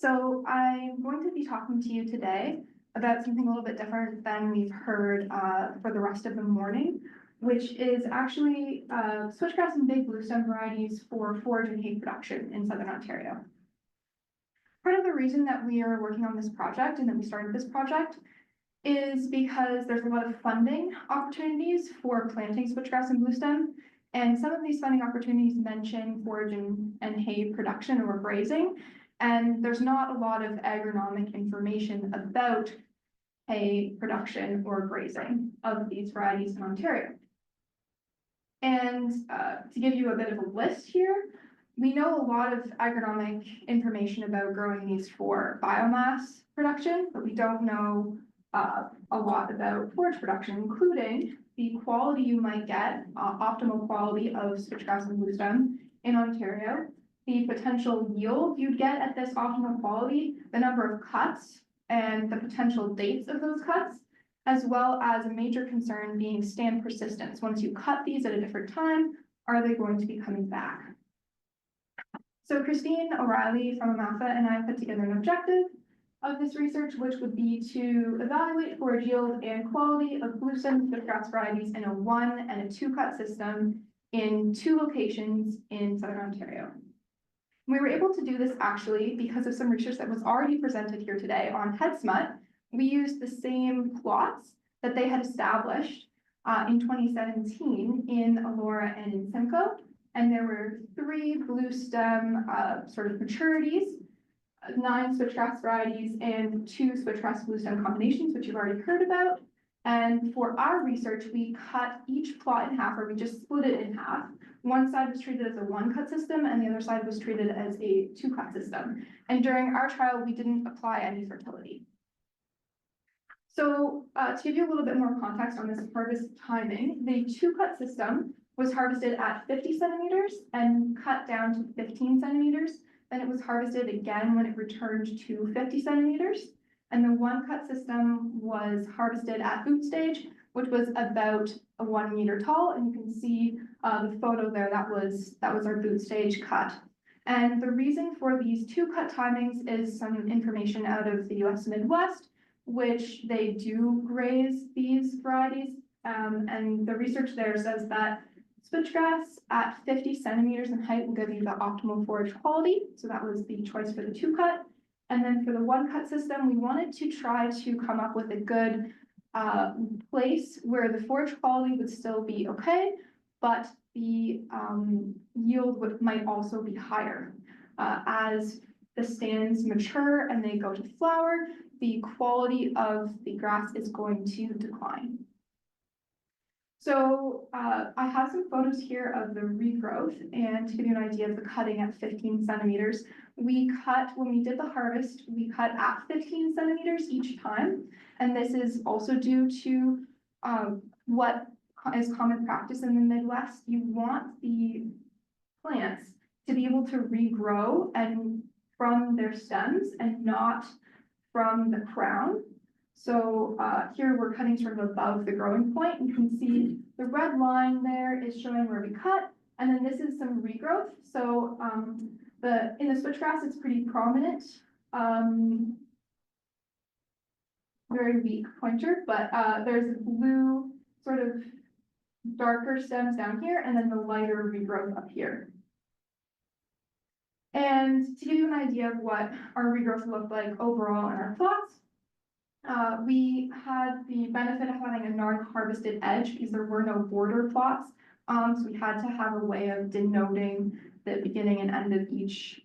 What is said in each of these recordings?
So I'm going to be talking to you today about something a little bit different than we've heard for the rest of the morning, which is actually switchgrass and big bluestem varieties for forage and hay production in Southern Ontario. Part of the reason that we are working on this project and that we started this project is because there's a lot of funding opportunities for planting switchgrass and bluestem, and some of these funding opportunities mention forage and hay production or grazing, and there's not a lot of agronomic information about hay production or grazing of these varieties in Ontario. And to give you a bit of a list here, we know a lot of agronomic information about growing these for biomass production, but we don't know a lot about forage production, including the quality you might get, optimal quality of switchgrass and bluestem in Ontario, the potential yield you'd get at this optimal quality, the number of cuts, and the potential dates of those cuts, as well as a major concern being stand persistence. Once you cut these at a different time, are they going to be coming back? So Christine O'Reilly from AMAFA and I put together an objective of this research, which would be to evaluate forage yield and quality of bluestem switchgrass varieties in a 1 and a 2 cut system in 2 locations in Southern Ontario. We were able to do this actually because of some research that was already presented here today on head smut. We used the same plots that they had established in 2017 in Elora and in Simcoe, and there were 3 bluestem sort of maturities, 9 switchgrass varieties, and 2 switchgrass bluestem combinations, which you've already heard about. And for our research, we cut each plot in half, or we just split it in half. One side was treated as a 1 cut system, and the other side was treated as a 2 cut system. And during our trial, we didn't apply any fertility. So to give you a little bit more context on this harvest timing, the 2 cut system was harvested at 50 centimeters and cut down to 15 centimeters. Then it was harvested again when it returned to 50 centimeters. And the 1 cut system was harvested at boot stage, which was about 1 meter tall. And you can see the photo there, that was our boot stage cut. And the reason for these 2 cut timings is some information out of the US Midwest, which they do graze these varieties. And the research there says that switchgrass at 50 centimeters in height will give you the optimal forage quality. So that was the choice for the 2 cut. And then for the 1 cut system, we wanted to try to come up with a good place where the forage quality would still be okay, but the yield might also be higher. As the stands mature and they go to flower, the quality of the grass is going to decline. So I have some photos here of the regrowth, and to give you an idea of the cutting at 15 centimeters, we cut, when we did the harvest, we cut at 15 centimeters each time. And this is also due to what is common practice in the Midwest. You want the plants to be able to regrow and from their stems and not from the crown. So here we're cutting sort of above the growing point. You can see the red line there is showing where we cut, and then this is some regrowth. So in the switchgrass, it's pretty prominent, very weak pointer, but there's blue sort of darker stems down here, and then the lighter regrowth up here. And to give you an idea of what our regrowth looked like overall in our plots, we had the benefit of having a non-harvested edge because there were no border plots. So we had to have a way of denoting the beginning and end of each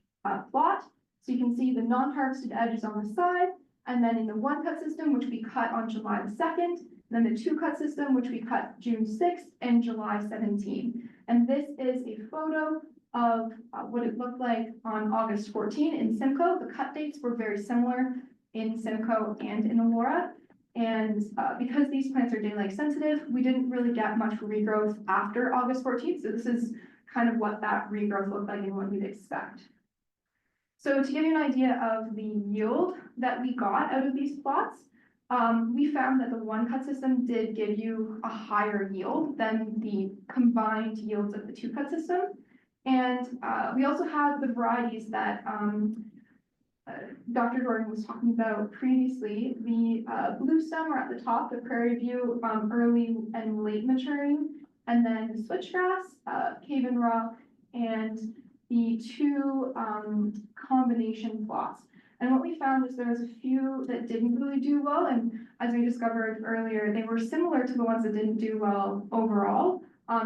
plot. So you can see the non-harvested edge is on the side, and then in the 1 cut system, which we cut on July the 2nd, then the 2 cut system, which we cut June 6th and July 17th. And this is a photo of what it looked like on August 14 in Simcoe. The cut dates were very similar in Simcoe and in Elora. And because these plants are daylight sensitive, we didn't really get much regrowth after August 14th. So this is kind of what that regrowth looked like and what you'd expect. So to give you an idea of the yield that we got out of these plots, we found that the 1 cut system did give you a higher yield than the combined yields of the 2 cut system. And we also have the varieties that Dr. Jordan was talking about previously, the Bluestem are at the top, the Prairie View, early and late maturing, and then the Switchgrass, Cave and Raw, and the two combination plots. And what we found is there was a few that didn't really do well, and as we discovered earlier, they were similar to the ones that didn't do well overall.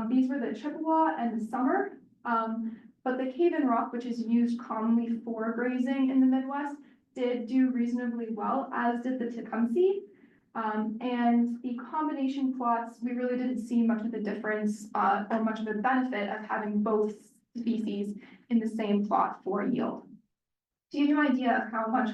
These were the Chippewa and the Summer, but the Cave and Rock, which is used commonly for grazing in the Midwest, did do reasonably well, as did the Tecumseh. And the combination plots, we really didn't see much of a difference or much of a benefit of having both species in the same plot for yield. To give you an idea of how much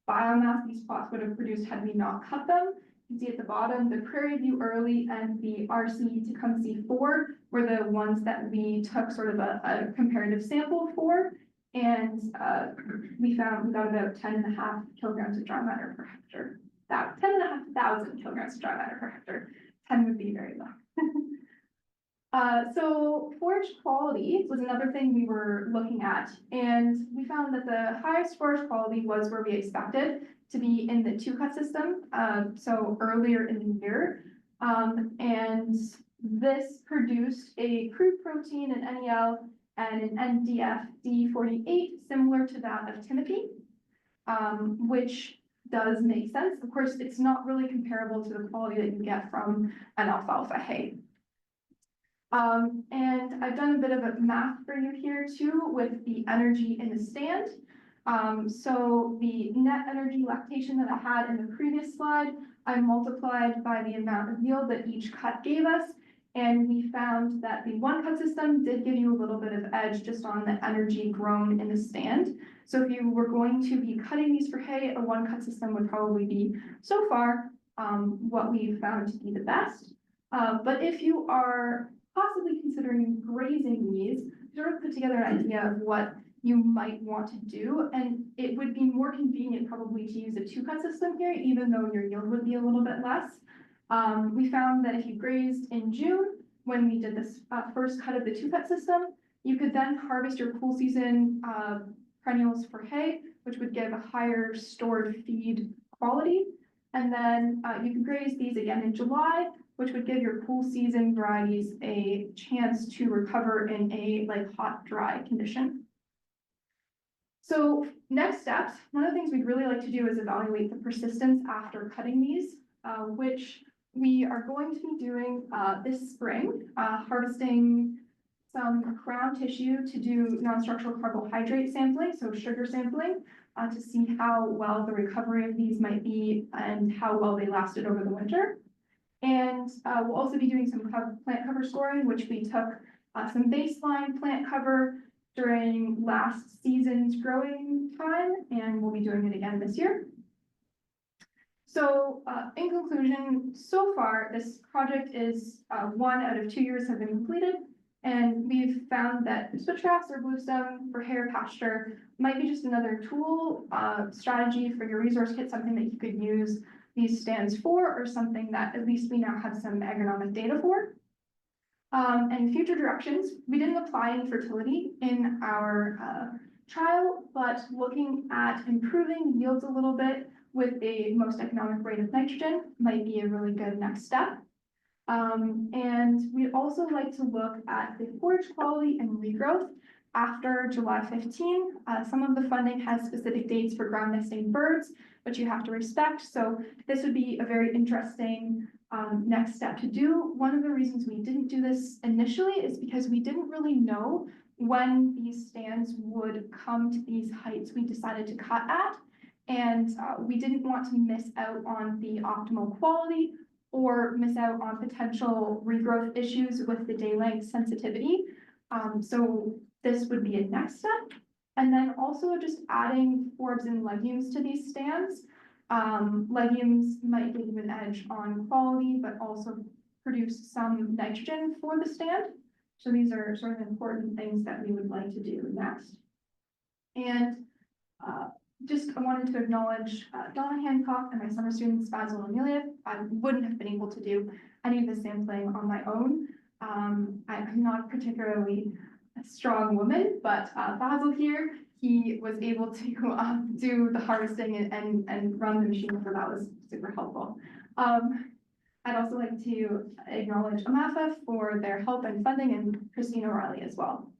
biomass these plots would have produced had we not cut them, you can see at the bottom, the Prairie View Early and the RC Tecumseh 4 were the ones that we took sort of a comparative sample for. And we got about 10.5 kilograms of dry matter per hectare. That 10,500 kilograms of dry matter per hectare. 10 would be very low. So forage quality was another thing we were looking at, and we found that the highest forage quality was where we expected to be in the two-cut system, so earlier in the year. And this produced a crude protein, an NEL, and an NDF D48, similar to that of Timothy, which does make sense. Of course, it's not really comparable to the quality that you get from an alfalfa hay. And I've done a bit of a math for you here too with the energy in the stand. So the net energy lactation that I had in the previous slide, I multiplied by the amount of yield that each cut gave us. And we found that the one cut system did give you a little bit of edge just on the energy grown in the stand. So if you were going to be cutting these for hay, a one cut system would probably be so far what we found to be the best. But if you are possibly considering grazing these, sort of put together an idea of what you might want to do, and it would be more convenient probably to use a two-cut system here, even though your yield would be a little bit less. We found that if you grazed in June, when we did this first cut of the two-cut system, you could then harvest your cool season perennials for hay, which would give a higher stored feed quality. And then you could graze these again in July, which would give your cool season varieties a chance to recover in a hot, dry condition. So next steps, one of the things we'd really like to do is evaluate the persistence after cutting these, which we are going to be doing this spring, harvesting some crown tissue to do non-structural carbohydrate sampling, so sugar sampling, to see how well the recovery of these might be and how well they lasted over the winter. And we'll also be doing some plant cover scoring, which we took some baseline plant cover during last season's growing time, and we'll be doing it again this year. So in conclusion, so far, this project is 1 out of 2 years have been completed, and we've found that Switchgrass or Bluestem for hay or pasture might be just another tool, strategy for your resource kit, something that you could use these stands for, or something that at least we now have some agronomic data for. And future directions, we didn't apply any fertility in our trial, but looking at improving yields a little bit with the most economic rate of nitrogen might be a really good next step. And we'd also like to look at the forage quality and regrowth after July 15. Some of the funding has specific dates for ground nesting birds, which you have to respect. So this would be a very interesting next step to do. One of the reasons we didn't do this initially is because we didn't really know when these stands would come to these heights we decided to cut at. And we didn't want to miss out on the optimal quality or miss out on potential regrowth issues with the day length sensitivity. So this would be a next step. And then also just adding forbs and legumes to these stands. Legumes might give you an edge on quality, but also produce some nitrogen for the stand. So these are sort of important things that we would like to do next. And just I wanted to acknowledge Donna Hancock and my summer students, Basil and Amelia. I wouldn't have been able to do any of the sampling on my own. I'm not particularly a strong woman, but Basil here he was able to do the harvesting and run the machine, so that was super helpful. I'd also like to acknowledge AMAFA for their help and funding, and Christine O'Reilly as well.